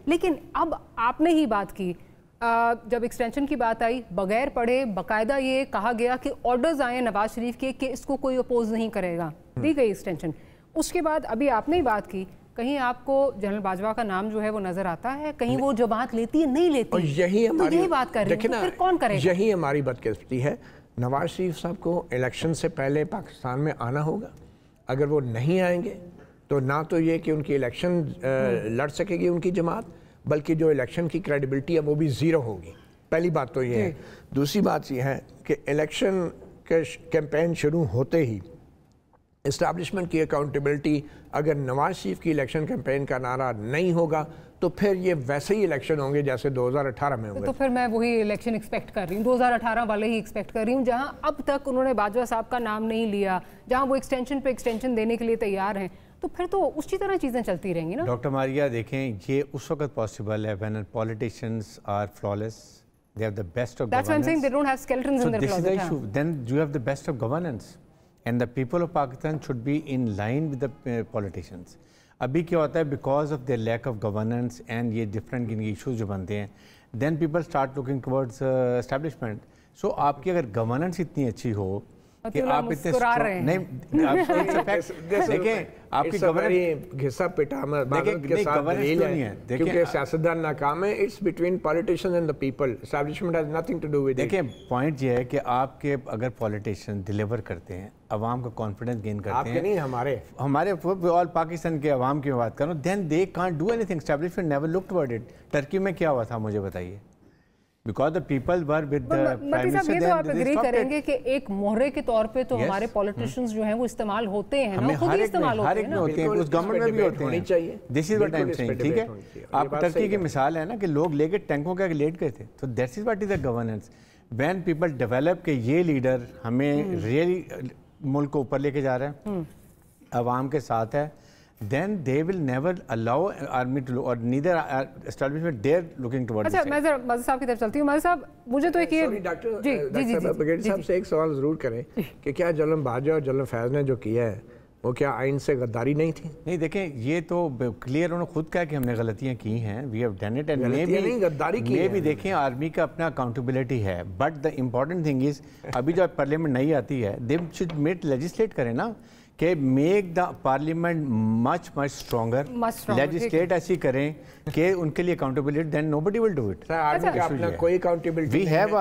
लेकिन अब आपने ही बात की, जब एक्सटेंशन की बात आई, बगैर पढ़े बाकायदा ये कहा गया कि ऑर्डर्स आए नवाज शरीफ के कि इसको कोई अपोज नहीं करेगा, दी गई एक्सटेंशन। उसके बाद अभी आपने ही बात की, कहीं आपको जनरल बाजवा का नाम जो है वो नजर आता है, कहीं वो जमात लेती है, नहीं लेती, और यही हमारी, तो यही बात कर रही है, फिर कौन करेगा? यही हमारी बदकिस्मती है। नवाज शरीफ साहब को इलेक्शन से पहले पाकिस्तान में आना होगा। अगर वो नहीं आएंगे तो ना तो ये कि उनकी इलेक्शन लड़ सकेगी उनकी जमात, बल्कि जो इलेक्शन की क्रेडिबिलिटी है वो भी ज़ीरो होगी। पहली बात तो ये है। दूसरी बात ये है कि इलेक्शन के कैंपेन शुरू होते ही इस्टेब्लिशमेंट की अकाउंटेबिलिटी, अगर नवाज शरीफ की इलेक्शन कैंपेन का नारा नहीं होगा तो फिर ये वैसे ही इलेक्शन होंगे जैसे 2018 में हुए। तो फिर मैं वही इलेक्शन एक्सपेक्ट कर रही हूँ, 2018 वाले ही एक्सपेक्ट कर रही हूँ, जहाँ अब तक उन्होंने बाजवा साहब का नाम नहीं लिया, जहाँ वो एक्सटेंशन पे एक्सटेंशन देने के लिए तैयार हैं, तो फिर तो उसी तरह चीज़ें चलती रहेंगी ना। डॉक्टर मारिया, देखें, ये उस वक्त पॉसिबल है when politicians are flawless, they have the best of governance, that's why I am saying they don't have skeletons in their closet. This is the issue, then you have the best of governance and the people of Pakistan should be in line with the politicians. अभी क्या होता है, because of their lack of governance and ये different issues जो बनते हैं, then people start looking towards establishment. So आपकी अगर गवर्नेंस इतनी अच्छी हो कि आप इतने नहीं, देखें आपकी गवर्नेंस घिसा पिटा के साथ दलील है, क्योंकि सियासतदान नाकाम है। It's between politicians and the people, establishment has nothing to do with it. देखें पॉइंट ये है कि आपके अगर पॉलिटिशियन डिलीवर करते हैं, अवाम का कॉन्फिडेंस गेन करते हैं, आपके नहीं हमारे ऑल पाकिस्तान के अवाम की बात करूँ, then they can't do anything. Establishment never looked toward it. Turkey में क्या हुआ था मुझे बताइए, Because the people were with the Prime Minister, ये तो आप एग्री करेंगे कि एक मोहरे के तौर पे तो हमारे पॉलिटिशियंस जो हैं वो इस्तेमाल होते हैं ना, खुद ही इस्तेमाल होते हैं ना, होते हैं, उस गवर्नमेंट में भी होते हैं। This is what I am saying, ठीक है। आप टर्की की मिसाल है ना कि लोग लेके टैंकों के लेट गए थे, तो that's is what is the governance. When people develop के ये लीडर हमें रियली मुल्क को ऊपर लेके जा रहे हैं, अवाम के साथ है, then they will never allow army to or neither establishment dare looking towards। अच्छा, मैं जरा मज़हर साहब की तरफ चलती हूँ। मज़हर साहब, मुझे तो एक ये डॉक्टर ब्रिगेडियर साहब से एक सवाल ज़रूर करें कि क्या जनरल बाजवा और जनरल फैज़ ने जो किया है वो क्या आइन से गद्दारी नहीं थी? नहीं, देखें, ये तो क्लियर उन्होंने खुद कहा कि हमने गलतियां की हैं, we have done it, and गद्दारी की है भी। देखें, आर्मी का अपना अकाउंटेबिलिटी है, but the important thing is अभी जो पार्लियामेंट नहीं आती है, दे शुड मेक लेजिस्लेट करें ना, कि make the parliament much stronger, legislate ऐसी करें कि उनके लिए accountability, then nobody will do it. अपना कोई अकाउंटेबिलिटी वी हैव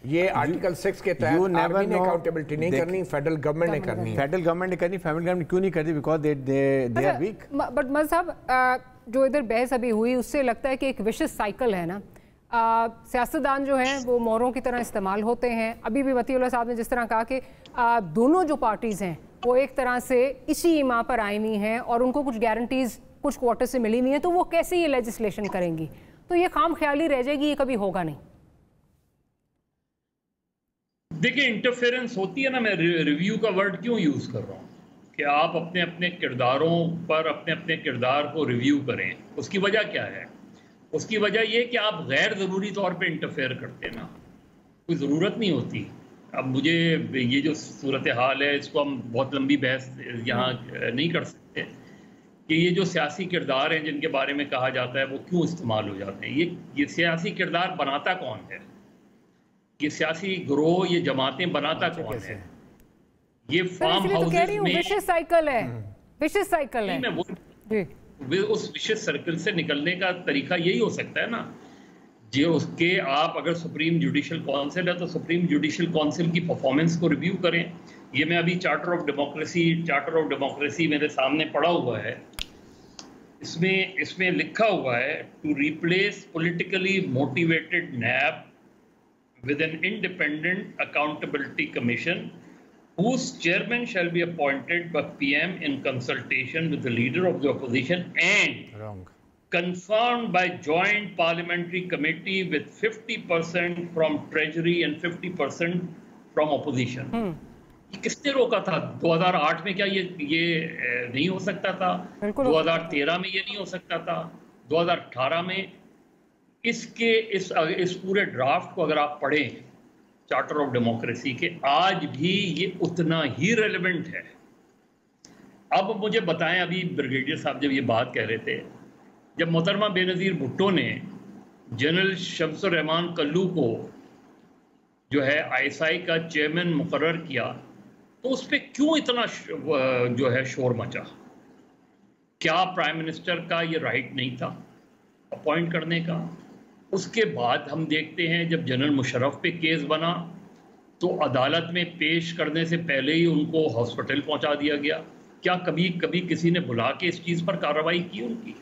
ये आर्टिकल 6 के तहत आर्मी ने अकाउंटेबिलिटी नहीं करनी, फेडरल गवर्नमेंट ने करनी है। फेडरल गवर्नमेंट ने करनी, फेडरल गवर्नमेंट क्यों नहीं करती? Because they are weak. But मज़ साहब, जो इधर बहस अभी हुई उससे लगता है कि एक विशियस साइकिल है ना। सियासतदान जो हैं वो मोहरों की तरह इस्तेमाल होते हैं। अभी भी वतीउल्लाह साहब ने जिस तरह कहा कि दोनों जो पार्टीज़ हैं वो एक तरह से इसी इमा पर आई हुई हैं और उनको कुछ गारंटीज़ कुछ क्वार्टर से मिली हुई हैं, तो वो कैसे ये लेजिस्लेशन करेंगी? तो ये खाम ख्याली रह जाएगी, ये कभी होगा नहीं। देखिए, इंटरफेरेंस होती है ना, मैं रिव्यू का वर्ड क्यों यूज़ कर रहा हूँ कि आप अपने अपने किरदारों पर अपने अपने किरदार को रिव्यू करें। उसकी वजह क्या है? उसकी वजह ये कि आप गैर ज़रूरी तौर पे इंटरफेयर करते हैं ना, कोई ज़रूरत नहीं होती। अब मुझे ये जो सूरत हाल है इसको हम बहुत लंबी बहस यहाँ नहीं कर सकते कि ये जो सियासी किरदार हैं जिनके बारे में कहा जाता है वो क्यों इस्तेमाल हो जाते हैं। ये सियासी किरदार बनाता कौन है? ये सियासी ग्रोह, ये जमातें बनाता कौन है? ये फार्म हाउसेस में विशेष साइकिल है, विशेष साइकिल है। उस विशेष सर्कल से निकलने का तरीका यही हो सकता है ना, जो उसके आप अगर सुप्रीम जुडिशल काउंसिल है तो सुप्रीम जुडिशल काउंसिल की परफॉर्मेंस को रिव्यू करें। ये मैं अभी चार्टर ऑफ डेमोक्रेसी मेरे सामने पड़ा हुआ है। इसमें लिखा हुआ है to replace politically motivated NAB with an independent accountability commission whose chairman shall be appointed by PM in consultation with the leader of the opposition and confirmed by joint parliamentary committee with 50% from treasury and 50% from opposition। किसने रोका था? 2008 में क्या ये नहीं हो सकता था? 2013 में ये नहीं हो सकता था? 2018 में इस पूरे ड्राफ्ट को अगर आप पढ़ें चार्टर ऑफ डेमोक्रेसी के, आज भी ये उतना ही रेलेवेंट है। अब मुझे बताएं, अभी ब्रिगेडियर साहब जब ये बात कह रहे थे, जब मोहतरमा बेनज़ीर भुट्टो ने जनरल शम्सुर रहमान कल्लू को जो है ISI का चेयरमैन मुकर्रर किया, तो उस पर क्यों इतना जो है शोर मचा? क्या प्राइम मिनिस्टर का ये राइट नहीं था अपॉइंट करने का? उसके बाद हम देखते हैं जब जनरल मुशर्रफ पे केस बना तो अदालत में पेश करने से पहले ही उनको हॉस्पिटल पहुंचा दिया गया। क्या कभी किसी ने बुला के इस चीज़ पर कार्रवाई की उनकी?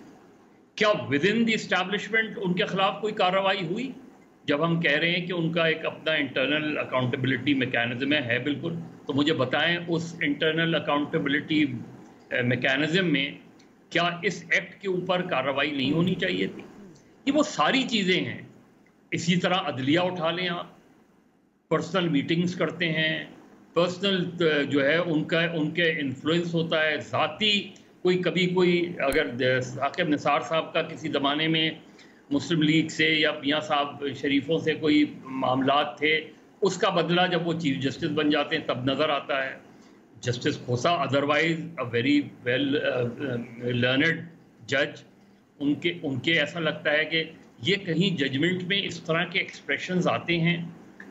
क्या विद इन द इस्टेब्लिशमेंट उनके खिलाफ कोई कार्रवाई हुई? जब हम कह रहे हैं कि उनका एक अपना इंटरनल अकाउंटेबिलिटी मैकेनिज्म है बिल्कुल, तो मुझे बताएं उस इंटरनल अकाउंटेबिलिटी मैकेनिज्म में क्या इस एक्ट के ऊपर कार्रवाई नहीं होनी चाहिए थी? ये वो सारी चीज़ें हैं। इसी तरह अदलिया उठा लें आप, पर्सनल मीटिंग्स करते हैं, पर्सनल जो है उनके इन्फ्लुएंस होता है, ज़ाती कोई अगर साकिब निसार साहब का किसी ज़माने में मुस्लिम लीग से या मियाँ साहब शरीफों से कोई मामलात थे, उसका बदला जब वो चीफ जस्टिस बन जाते हैं तब नज़र आता है। Justice Khosa otherwise a very well learned जज, उनके ऐसा लगता है कि ये कहीं जजमेंट में इस तरह के एक्सप्रेशंस आते हैं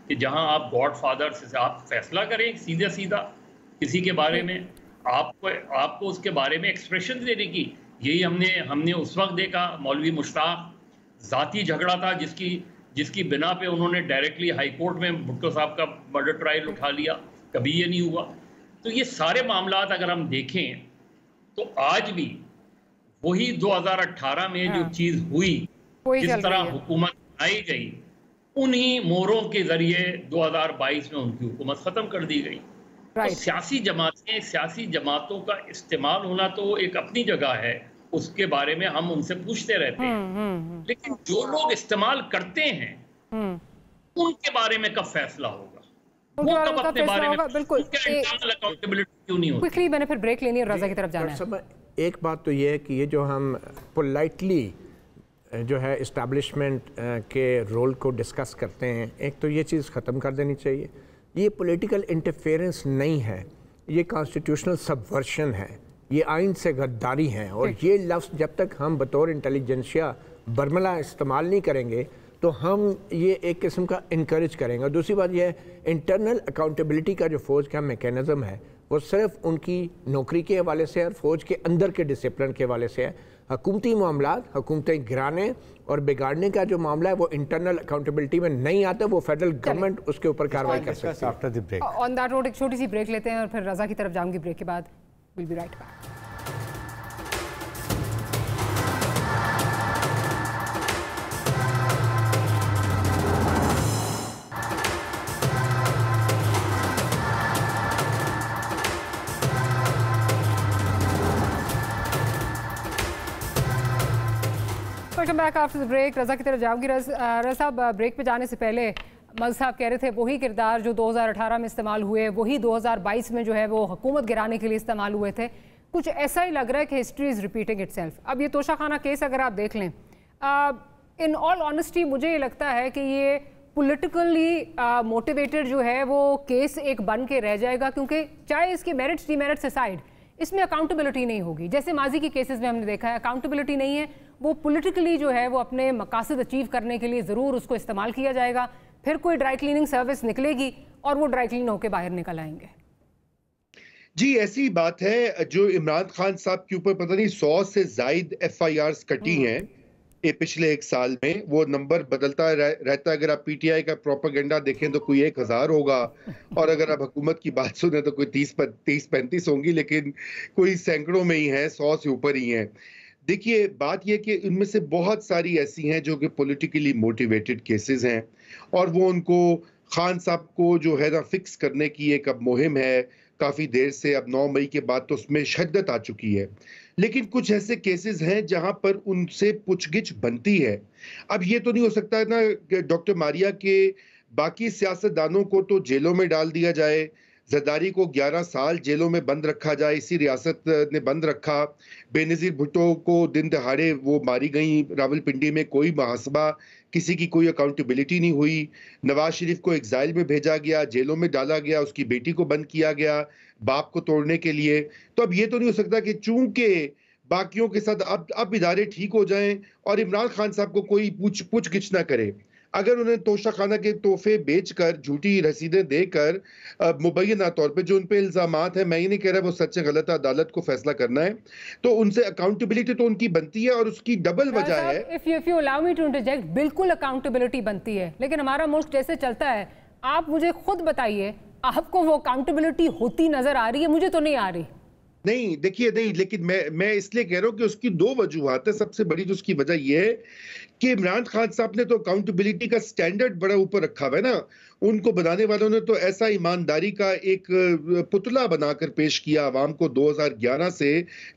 कि जहां आप गॉड फादर से आप फैसला करें सीधा किसी के बारे में, आपको उसके बारे में एक्सप्रेशन देने की। यही हमने उस वक्त देखा, मौलवी मुश्ताक, ज़ाती झगड़ा था जिसकी बिना पे उन्होंने डायरेक्टली हाई कोर्ट में भुट्टो साहब का मर्डर ट्रायल उठा लिया, कभी ये नहीं हुआ। तो ये सारे मामलात अगर हम देखें तो आज भी वही 2018 में जो चीज़ हुई, जिस तरह हुकूमत आई गई, उन्हीं मोरों के जरिए 2022 में उनकी हुकूमत ख़त्म कर दी गई। तो सियासी जमातों का इस्तेमाल होना तो एक अपनी जगह है, उसके बारे में हम उनसे पूछते रहते हैं, लेकिन जो लोग इस्तेमाल करते हैं उनके बारे में कब फैसला होगा? वो कब अपने बारे में? बिल्कुल, इंटरनल अकाउंटेबिलिटी क्यों नहीं होती? क्विकली मैंने फिर ब्रेक लेनी है, रज़ा की तरफ जाना है। एक बात तो ये है कि ये जो हम पोलाइटली जो है इस्टेब्लिशमेंट के रोल को डिस्कस करते हैं, एक तो ये चीज़ ख़त्म कर देनी चाहिए। ये पॉलिटिकल इंटरफेरेंस नहीं है, ये कॉन्स्टिट्यूशनल सबवर्शन है, ये आइन से गद्दारी है। और ये लफ्ज़ जब तक हम बतौर इंटेलिजेंसिया बरमला इस्तेमाल नहीं करेंगे तो हम ये एक किस्म का इनकरेज करेंगे। और दूसरी बात यह है, इंटरनल अकाउंटेबिलिटी का जो फ़ौज का मैकेनिज़्म है वो सिर्फ उनकी नौकरी के हवाले से और फौज के अंदर के डिसिप्लिन के हवाले से है। हुकूमती मामलात, हुकूमतें गिराने और बिगाड़ने का जो मामला है वो इंटरनल अकाउंटेबिलिटी में नहीं आता, वो फेडरल गवर्नमेंट उसके ऊपर कार्रवाई कर सकती है। After the break on that note एक छोटी सी ब्रेक लेते हैं और फिर रजा की तरफ जाऊंगी ब्रेक के बाद। Will be right back. Welcome back after the break. Raza की तरफ जाऊंगी। रजा साहब, ब्रेक पे जाने से पहले मल साहब कह रहे थे वही किरदार जो 2018 में इस्तेमाल हुए वही 2022 में जो है वो हुकूमत गिराने के लिए इस्तेमाल हुए थे। कुछ ऐसा ही लग रहा है कि हिस्ट्री इज़ रिपीटिंग इटसेल्फ। अब ये तोशाखाना केस अगर आप देख लें, इन ऑल ऑनेस्टी मुझे ये लगता है कि ये पॉलिटिकली मोटिवेटेड जो है वो केस एक बन के रह जाएगा, क्योंकि चाहे इसके मेरिट्स डीमेरिट्स असाइड इसमें अकाउंटेबिलिटी नहीं होगी। जैसे माजी की केसेस में हमने देखा है अकाउंटेबिलिटी नहीं है, वो पॉलिटिकली जो है वो अपने मकासद अचीव करने के लिए ज़रूर उसको इस्तेमाल किया जाएगा। फिर कोई ड्राई क्लीनिंग सर्विस निकलेगी और वो ड्राई क्लीन होकर बाहर निकल आएंगे। जी ऐसी बात है। जो इमरान खान साहब के ऊपर पता नहीं 100 से जायद FIRs कटी हैं ये पिछले एक साल में, वो नंबर बदलता रहता है। अगर आप PTI का प्रोपेगेंडा देखें तो कोई 1000 होगा, और अगर आप हुकूमत की बात सुने तो कोई 30-35 होंगी, लेकिन कोई सैकड़ों में ही है, 100 से ऊपर ही हैं। देखिए बात यह कि इनमें से बहुत सारी ऐसी हैं जो कि पॉलिटिकली मोटिवेटेड केसेस हैं, और वो उनको खान साहब को जो है ना फिक्स करने की एक अब मुहिम है काफ़ी देर से। अब 9 मई के बाद तो उसमें शद्दत आ चुकी है, लेकिन कुछ ऐसे केसेस हैं जहां पर उनसे पूछगिछ बनती है। अब ये तो नहीं हो सकता है ना कि डॉक्टर मारिया के बाकी सियासतदानों को तो जेलों में डाल दिया जाए, जरदारी को 11 साल जेलों में बंद रखा जाए, इसी रियासत ने बंद रखा। बेनज़ीर भुट्टो को दिन दहाड़े वो मारी गई रावलपिंडी में, कोई मुहासबा, किसी की कोई अकाउंटेबिलिटी नहीं हुई। नवाज शरीफ को एग्जाइल में भेजा गया, जेलों में डाला गया, उसकी बेटी को बंद किया गया बाप को तोड़ने के लिए। तो अब ये तो नहीं हो सकता कि चूंकि बाकियों के साथ अब इदारे ठीक हो जाएं और इमरान खान साहब को कोई पूछ-गिछ ना करे। अगर उन्हें तोशाखाना के तोहफे बेचकर, झूठी रसीदें देकर, मुबैना तौर पे जो उन पे इल्जामात हैं, मैं ये नहीं कह रहा वो सच है गलत है, अदालत को फैसला करना है, तो उनसे अकाउंटेबिलिटी तो उनकी बनती है, और उसकी डबल वजह है। If you allow me to interject, बिल्कुल अकाउंटेबिलिटी बनती है, लेकिन हमारा मुल्क जैसे चलता है, आप मुझे खुद बताइए आपको वो अकाउंटेबिलिटी होती नजर आ रही है? मुझे तो नहीं आ रही। नहीं देखिए, नहीं, लेकिन मैं इसलिए कह रहा हूं कि उसकी 2 वजूहात है। सबसे बड़ी जो उसकी वजह यह है कि इमरान खान साहब ने तो अकाउंटेबिलिटी का स्टैंडर्ड बड़ा ऊपर रखा हुआ है ना। उनको बनाने वालों ने तो ऐसा ईमानदारी का एक पुतला बनाकर पेश किया आवाम को 2011 से।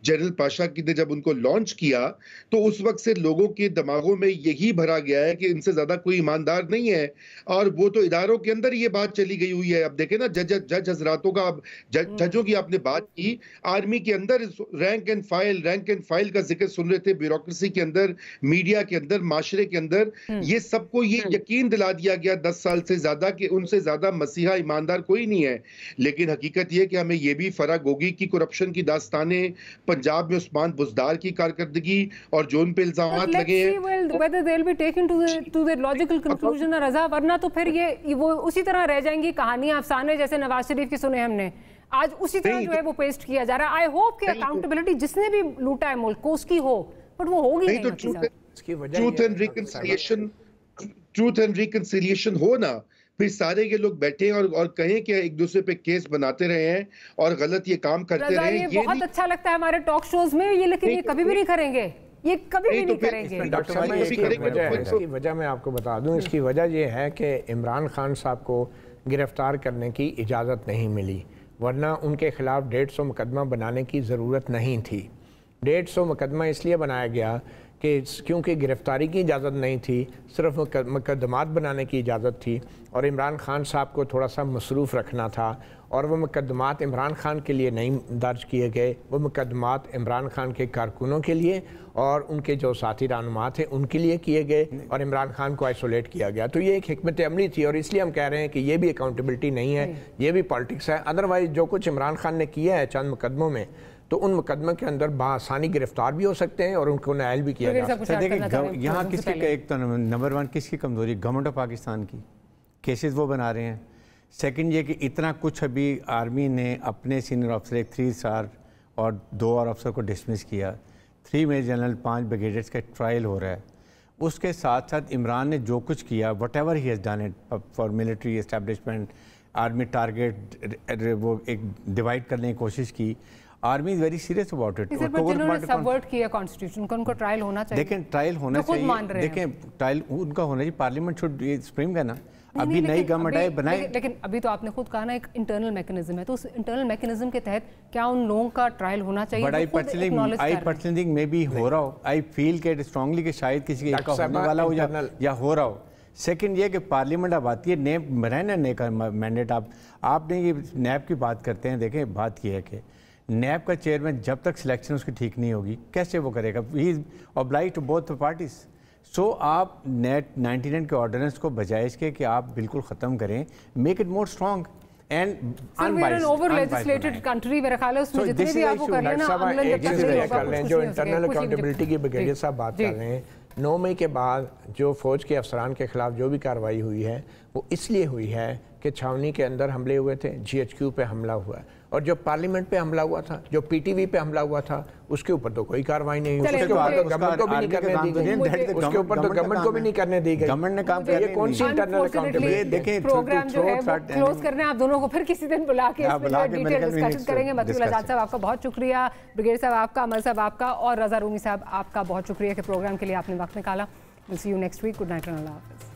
जनरल पाशा की ने जब उनको लॉन्च किया तो उस वक्त से लोगों के दिमागों में यही भरा गया है कि इनसे ज्यादा कोई ईमानदार नहीं है, और वो तो इदारों के अंदर ये बात चली गई हुई है। अब देखें ना, जज हजरातों का, जजों की आपने बात की, आर्मी के अंदर रैंक एंड फाइल का जिक्र सुन रहे थे, ब्यूरोक्रेसी के अंदर, मीडिया के अंदर, माशरे के अंदर, ये सबको ये यकीन दिला दिया गया 10 साल से ज्यादा कि उनसे ज्यादा मसीहा ईमानदार कोई नहीं है। लेकिन हकीकत यह कि हमें यह भी फर्क होगी कि करप्शन की दास्तानें, पंजाब में उस्मान बुज़दार की कारकर्दगी और जो उन पे इल्जामात लगे हैं, वरना तो फिर ये वो उसी तरह रह जाएंगी कहानियां, अफसाने जैसे नवाज शरीफ की सुने हमने, आज उसी तरह जो है वो पेस्ट किया जा रहा है। आई होप कि अकाउंटेबिलिटी जिसने भी लूटा है मुल्क को उसकी हो, बट वो होगी नहीं। ट्रूथ एंड रिकंसिलिएशन हो ना, फिर सारे ये लोग बैठे और कहें कि एक दूसरे पे केस बनाते रहे हैं और गलत ये काम करते रहे। ये बहुत अच्छा लगता है हमारे टॉक शोज में, ये लेकिन ये कभी भी नहीं करेंगे, ये कभी भी नहीं करेंगे। डॉक्टर साहब, इसकी वजह मैं आपको बता दूं, इसकी वजह ये है कि इमरान खान साहब को गिरफ्तार करने की इजाज़त नहीं मिली, वरना उनके खिलाफ 150 मुकदमा बनाने की ज़रूरत नहीं थी। 150 मुकदमा इसलिए बनाया गया कि क्योंकि गिरफ्तारी की इजाज़त नहीं थी, सिर्फ मुकदमात बनाने की इजाज़त थी, और इमरान खान साहब को थोड़ा सा मसरूफ़ रखना था, और वो मुकदमात इमरान खान के लिए नहीं दर्ज किए गए, वो मुकदमात इमरान खान के कारकुनों के लिए और उनके जो साथी रहनुमा थे उनके लिए किए गए, और इमरान खान को आइसोलेट किया गया। तो ये एक हिकमत अमली थी, और इसलिए हम कह रहे हैं कि ये भी अकाउंटेबिलिटी नहीं है, ये भी पॉलिटिक्स है। अदरवाइज़ जो कुछ इमरान खान ने किया है चंद मुकदमों में, तो उन मुकदमे के अंदर बासानी गिरफ्तार भी हो सकते हैं और उनको नायल भी किया जा सकता है। देखिए यहाँ किसकी एक तो नंबर 1 किसकी कमजोरी, गवर्नमेंट ऑफ पाकिस्तान की, केसेस वो बना रहे हैं। सेकंड ये कि इतना कुछ अभी आर्मी ने अपने सीनियर अफसर, एक 3 स्टार और 2 और अफसर को डिसमिस किया। 3 मेजर जनरल, 5 ब्रिगेडियर्स का ट्रायल हो रहा है। उसके साथ साथ इमरान ने जो कुछ किया, what ever he has done it for military establishment, army target वो एक डिवाइड करने की कोशिश की। Army is very serious about it. जिन्होंने सबवर्ट किया कॉन्स्टिट्यूशन को, उनको ट्रायल होना चाहिए। देखें ट्रायल होना चाहिए, देखें ट्रायल उनका होना चाहिए, पार्लियामेंट शुड सुप्रीम का ना। अभी नई गवर्नमेंट आए बनाए, लेकिन अभी तो आपने खुद कहा ना एक इंटरनल मैकेनिज्म है, तो उस इंटरनल मैकेनिज्म के तहत क्या उन लोगों का ट्रायल होना चाहिए? But I personally think may be हो रहा हो, आई फील के स्ट्रांगली कि शायद किसी एक का होने वाला हो या हो रहा हो। सेकंड ये कि पार्लियामेंट अब आती है, नैब बनाए ना, नए का मैंडेट आपने ये नैब की बात करते हैं। देखें बात यह है कि नैब का चेयरमैन जब तक सिलेक्शन उसकी ठीक नहीं होगी कैसे वो करेगा? He is obliged to both parties. So आप नेट 99 के ऑर्डिनेंस को बजाय इसके कि आप बिल्कुल ख़त्म करें, make it more strong and over legislated country. मेरा ख्याल है उसमें जितने भी आपको कर लेना, जो इंटरनल अकाउंटेबिलिटी की ब्रिगेडियर साहब बात कर रहे हैं, 9 मई के बाद जो फ़ौज के अफसरान के ख़िलाफ़ जो भी कार्रवाई हुई है वो इसलिए हुई है कि छावनी के अंदर हमले हुए थे, GHQ पे हमला हुआ है, और जो पार्लियामेंट पे हमला हुआ था, जो PTV पे हमला हुआ था, उसके ऊपर तो कोई कार्रवाई नहीं हुई, उसके ऊपर तो गवर्नमेंट को भी नहीं करने दी गई, उसके ऊपर तो गवर्नमेंट को भी नहीं करने दी गई। गवर्नमेंट ने काम किया, कौन सी इंटरनल अकाउंटेबिलिटी? देखें प्रोग्राम जो है वो क्लोज करने आप दोनों को फिर किसी दिन बुला के इस पर डिटेल डिस्कशन करेंगे। मतीउल आजाद साहब आपका बहुत शुक्रिया, ब्रिगेडियर साहब आपका, अमर साहब आपका, और रजा रूमी साहब आपका बहुत शुक्रिया कि प्रोग्राम के लिए आपने वक्त निकाला। Will see you next week. Good night and अल्लाह हाफिज़।